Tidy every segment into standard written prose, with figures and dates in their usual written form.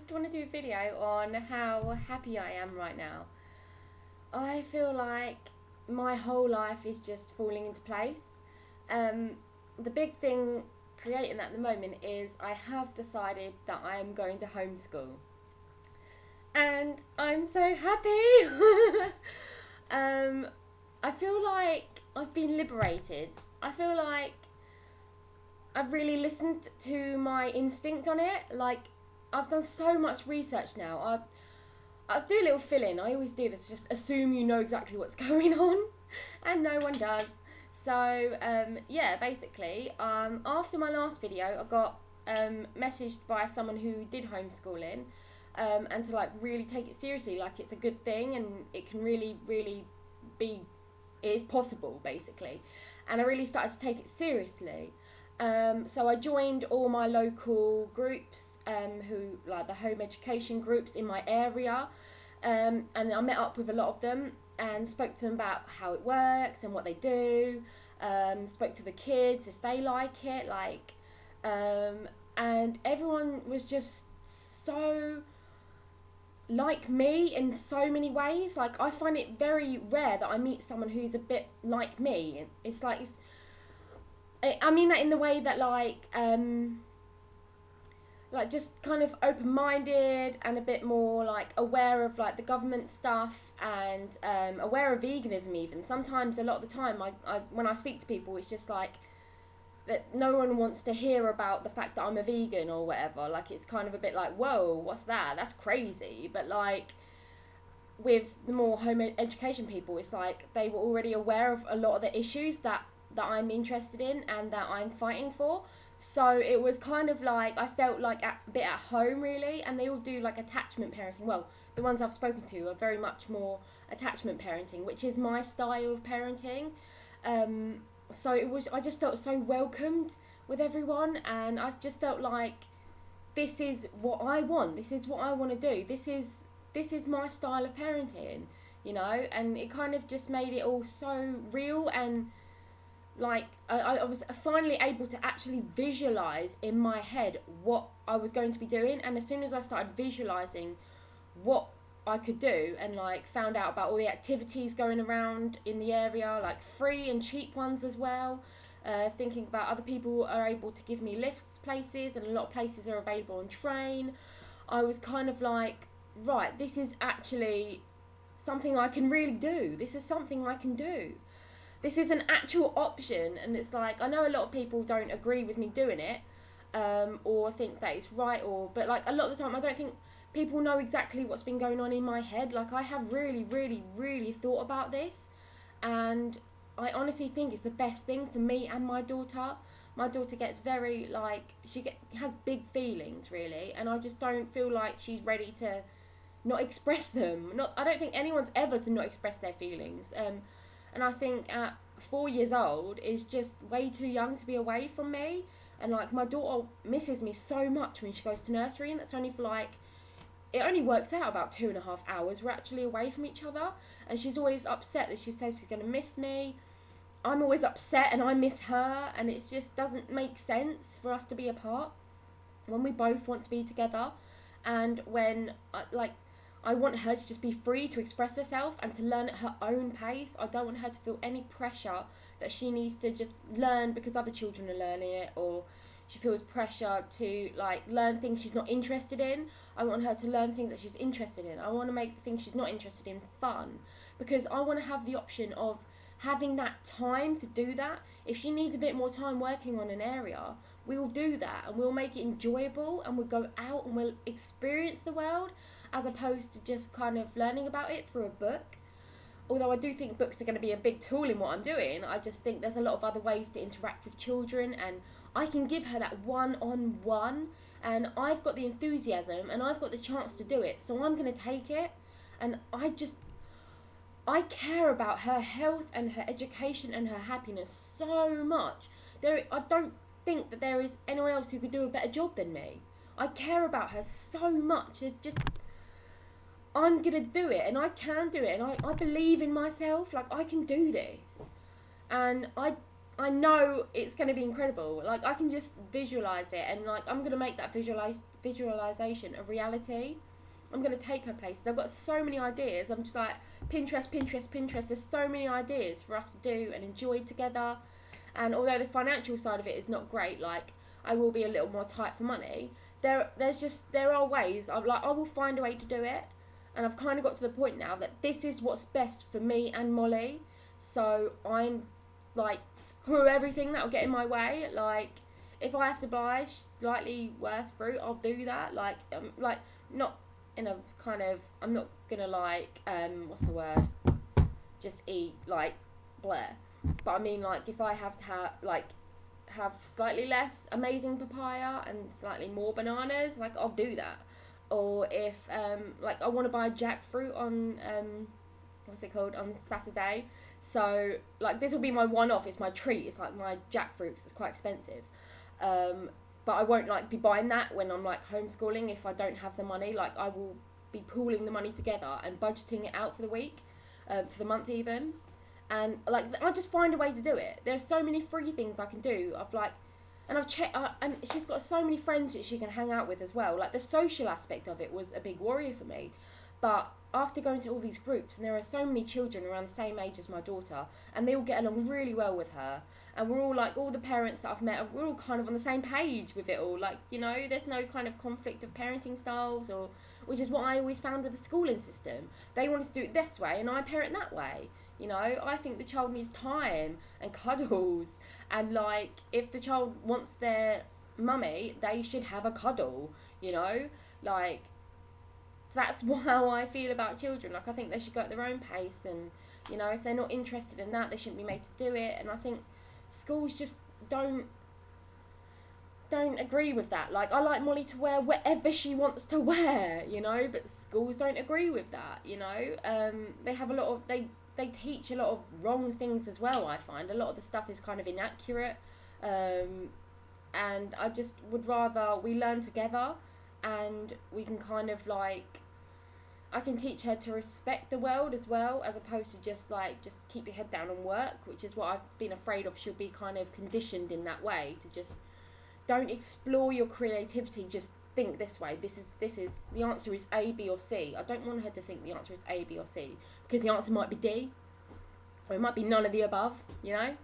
just want to do a video on how happy I am right now. I feel like my whole life is just falling into place. Um, the big thing creating that at the moment is I have decided that I am going to homeschool. And I'm so happy. um, I feel like I've been liberated. I feel like I've really listened to my instinct on it. Like, I've done so much research now. I'll do a little fill in. I always do this, just assume you know exactly what's going on, and no one does. So, yeah, basically, after my last video, I got messaged by someone who did homeschooling, and to like really take it seriously, like it's a good thing and it can really, really be, it is possible, basically. And I really started to take it seriously. So I joined all my local groups, who like the home education groups in my area, and I met up with a lot of them and spoke to them about how it works and what they do. Spoke to the kids if they like it, and everyone was just so like me in so many ways. Like, I find it very rare that I meet someone who's a bit like me. I mean that in the way that like just kind of open-minded and a bit more like aware of like the government stuff, and aware of veganism even. Sometimes, a lot of the time, I when I speak to people, it's just like that no one wants to hear about the fact that I'm a vegan or whatever. Like, it's kind of a bit like, whoa, what's that? That's crazy. But like, with the more home education people, it's like they were already aware of a lot of the issues that I'm interested in and that I'm fighting for. So it was kind of like I felt like a bit at home, really. And they all do like attachment parenting. Well, the ones I've spoken to are very much more attachment parenting, which is my style of parenting. So I just felt so welcomed with everyone, and I've just felt like this is what I want. This is what I want to do. This is my style of parenting, and it kind of just made it all so real. And like, I was finally able to actually visualize in my head what I was going to be doing. And as soon as I started visualizing what I could do, and like found out about all the activities going around in the area, like free and cheap ones as well, thinking about other people are able to give me lifts places, and a lot of places are available on train, I was kind of like, right, this is actually something I can really do. This is something I can do. This is an actual option. And it's like, I know a lot of people don't agree with me doing it, or think that it's right, but like a lot of the time I don't think people know exactly what's been going on in my head. Like, I have really, really, really thought about this, and I honestly think it's the best thing for me and my daughter. My daughter gets very like, has big feelings, really, and I just don't feel like she's ready to not express them. I don't think anyone's ever to not express their feelings. And I think at 4 years old is just way too young to be away from me. And like, my daughter misses me so much when she goes to nursery, and that's only for like, it only works out about 2.5 hours we're actually away from each other. And she's always upset that she says she's going to miss me. I'm always upset and I miss her, and it just doesn't make sense for us to be apart when we both want to be together. And when I want her to just be free to express herself and to learn at her own pace. I don't want her to feel any pressure that she needs to just learn because other children are learning it, or she feels pressure to like learn things she's not interested in. I want her to learn things that she's interested in. I want to make the things she's not interested in fun, because I want to have the option of having that time to do that. If she needs a bit more time working on an area, we will do that, and we'll make it enjoyable, and we'll go out and we'll experience the world, as opposed to just kind of learning about it through a book. Although I do think books are going to be a big tool in what I'm doing, I just think there's a lot of other ways to interact with children, and I can give her that one-on-one, and I've got the enthusiasm and I've got the chance to do it, so I'm going to take it. And I care about her health and her education and her happiness so much. I don't think that there is anyone else who could do a better job than me. I care about her so much. It's just, I'm going to do it, and I can do it, and I believe in myself. Like, I can do this. And I I know it's going to be incredible. Like, I can just visualize it, and like, I'm going to make that visualization a reality. I'm going to take her places. I've got so many ideas. I'm just like, Pinterest, Pinterest, Pinterest. There's so many ideas for us to do and enjoy together. And although the financial side of it is not great, like, I will be a little more tight for money. There are ways. I will find a way to do it. And I've kind of got to the point now that this is what's best for me and Molly. So I'm like, screw everything that'll get in my way. Like, if I have to buy slightly worse fruit, I'll do that. Like not in a kind of, I'm not gonna like, what's the word? Just eat like bleh. But I mean, like, if I have to have slightly less amazing papaya and slightly more bananas, like, I'll do that. Or if like, I want to buy jackfruit on what's it called, on Saturday. So like, this will be my one-off. It's my treat. It's like my jackfruit because it's quite expensive. But I won't like be buying that when I'm like homeschooling if I don't have the money. Like, I will be pooling the money together and budgeting it out for the week, for the month even. And like, I just find a way to do it. There's so many free things I can do. I've checked, and she's got so many friends that she can hang out with as well. Like, the social aspect of it was a big worry for me, but after going to all these groups, and there are so many children around the same age as my daughter, and they all get along really well with her, and we're all like, all the parents that I've met, we're all kind of on the same page with it all. Like, you know, there's no kind of conflict of parenting styles, or which is what I always found with the schooling system. They want us to do it this way, and I parent that way. You know, I think the child needs time and cuddles, and like, if the child wants their mummy, they should have a cuddle, you know, like, that's how I feel about children. Like, I think they should go at their own pace, and, you know, if they're not interested in that, they shouldn't be made to do it. And I think schools just don't agree with that. Like, I like Molly to wear whatever she wants to wear, you know, but schools don't agree with that, you know. They have a lot of, they teach a lot of wrong things as well, I find. A lot of the stuff is kind of inaccurate, and I just would rather we learn together, and we can kind of like, I can teach her to respect the world as well, as opposed to just keep your head down and work, which is what I've been afraid of. She'll be kind of conditioned in that way to just don't explore your creativity, just think this way. This is the answer is A, B or C. I don't want her to think the answer is A, B or C, because the answer might be D, or it might be none of the above, you know.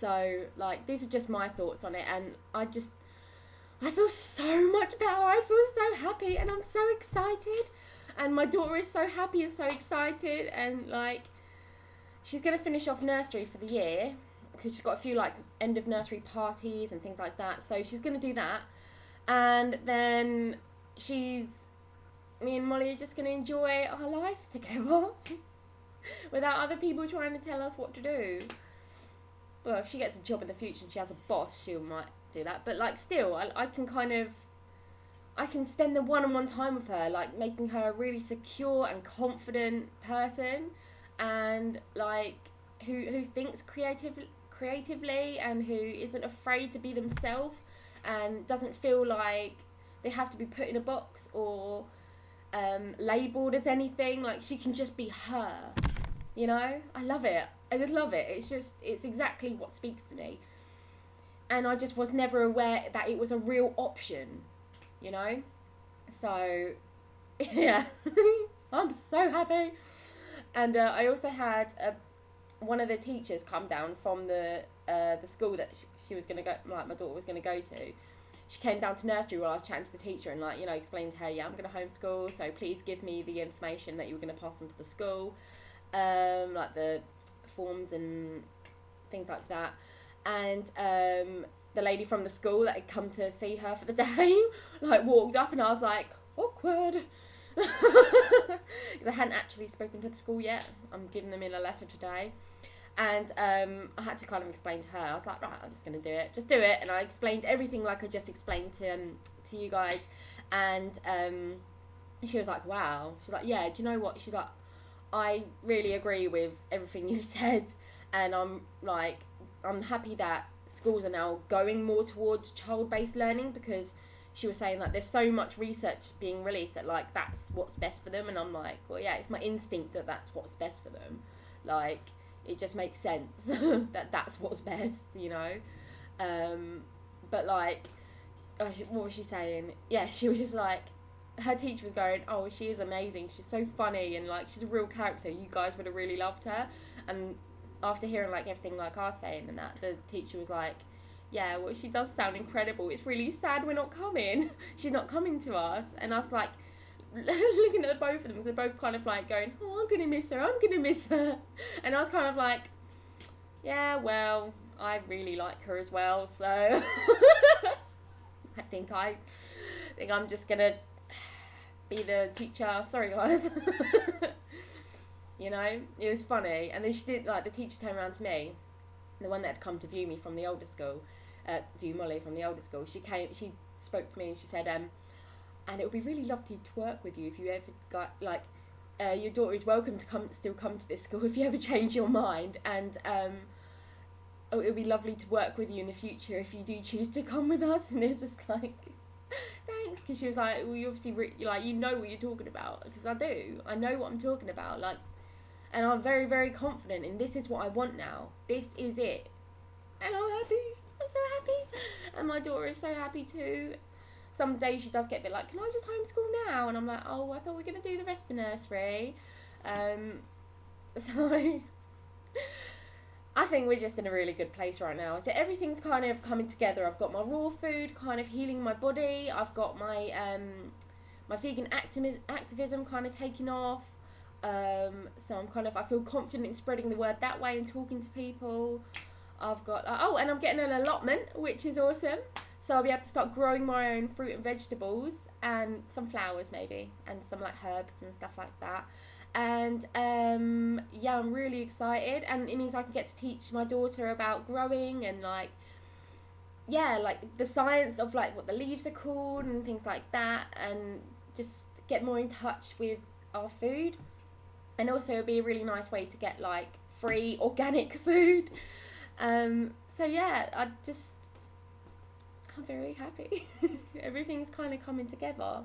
So like, these are just my thoughts on it, and I feel so much better. I feel so happy, and I'm so excited, and my daughter is so happy and so excited, and like, she's gonna finish off nursery for the year because she's got a few like end of nursery parties and things like that. So she's gonna do that. And then me and Molly are just going to enjoy our life together without other people trying to tell us what to do. Well, if she gets a job in the future and she has a boss, she might do that. But like, still, I can spend the one-on-one time with her, like making her a really secure and confident person, and like who thinks creatively and who isn't afraid to be themselves, and doesn't feel like they have to be put in a box or labelled as anything. Like, she can just be her, you know. I love it. I just love it. It's exactly what speaks to me, and I just was never aware that it was a real option, you know. So yeah, I'm so happy. And I also had one of the teachers come down from the school that she was going to go, like, my daughter was going to go to. She came down to nursery while I was chatting to the teacher, and like, you know, explained to her, yeah, I'm going to homeschool, so please give me the information that you were going to pass on to the school, like the forms and things like that. And the lady from the school that had come to see her for the day like walked up, and I was like, awkward, because I hadn't actually spoken to the school yet. I'm giving them in a letter today. And I had to kind of explain to her. I was like, right, I'm just going to do it. Just do it. And I explained everything like I just explained to you guys. And she was like, wow. She's like, yeah, do you know what? She's like, I really agree with everything you said. And I'm happy that schools are now going more towards child-based learning, because she was saying that there's so much research being released that like, that's what's best for them. And I'm like, well, yeah, it's my instinct that that's what's best for them. Like, it just makes sense that that's what's best, you know. But like, what was she saying? Yeah, she was just like, her teacher was going, oh, she is amazing, she's so funny, and like she's a real character, you guys would have really loved her. And after hearing like everything like I was saying and that, the teacher was like, yeah, well, she does sound incredible, it's really sad we're not coming. She's not coming to us. And I was like, looking at the both of them, because they're both kind of like going, oh, I'm gonna miss her. And I was kind of like, yeah, well, I really like her as well, so I think I'm just gonna be the teacher. Sorry, guys. You know, it was funny. And then she did, like, the teacher turned around to me, the one that had come to view me from the older school, view Molly from the older school. She spoke to me and she said, and it would be really lovely to work with you if you ever got, like, your daughter is welcome to still come to this school if you ever change your mind, and it would be lovely to work with you in the future if you do choose to come with us. And it was just like, thanks, because she was like, well, you obviously like, you know what you're talking about, because I know what I'm talking about, like, and I'm very, very confident in this is what I want now, this is it, and I'm so happy, and my daughter is so happy too. Some days she does get a bit like, can I just homeschool now? And I'm like, oh, I thought we were going to do the rest of nursery. So I think we're just in a really good place right now. So everything's kind of coming together. I've got my raw food kind of healing my body. I've got my my vegan activism kind of taking off. So I feel confident in spreading the word that way and talking to people. I've got, and I'm getting an allotment, which is awesome. So I'll be able to start growing my own fruit and vegetables, and some flowers maybe, and some like herbs and stuff like that. And yeah, I'm really excited, and it means I can get to teach my daughter about growing and like, yeah, like the science of like what the leaves are called and things like that, and just get more in touch with our food. And also it'll be a really nice way to get like free organic food. So yeah, I'm very happy. Everything's kind of coming together.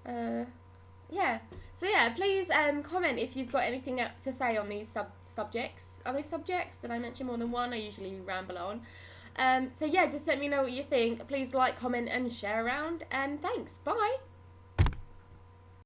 Yeah. So yeah, please comment if you've got anything to say on these subjects. Are they subjects? Did I mention more than one? I usually ramble on. So yeah, just let me know what you think. Please like, comment and share around, and thanks. Bye.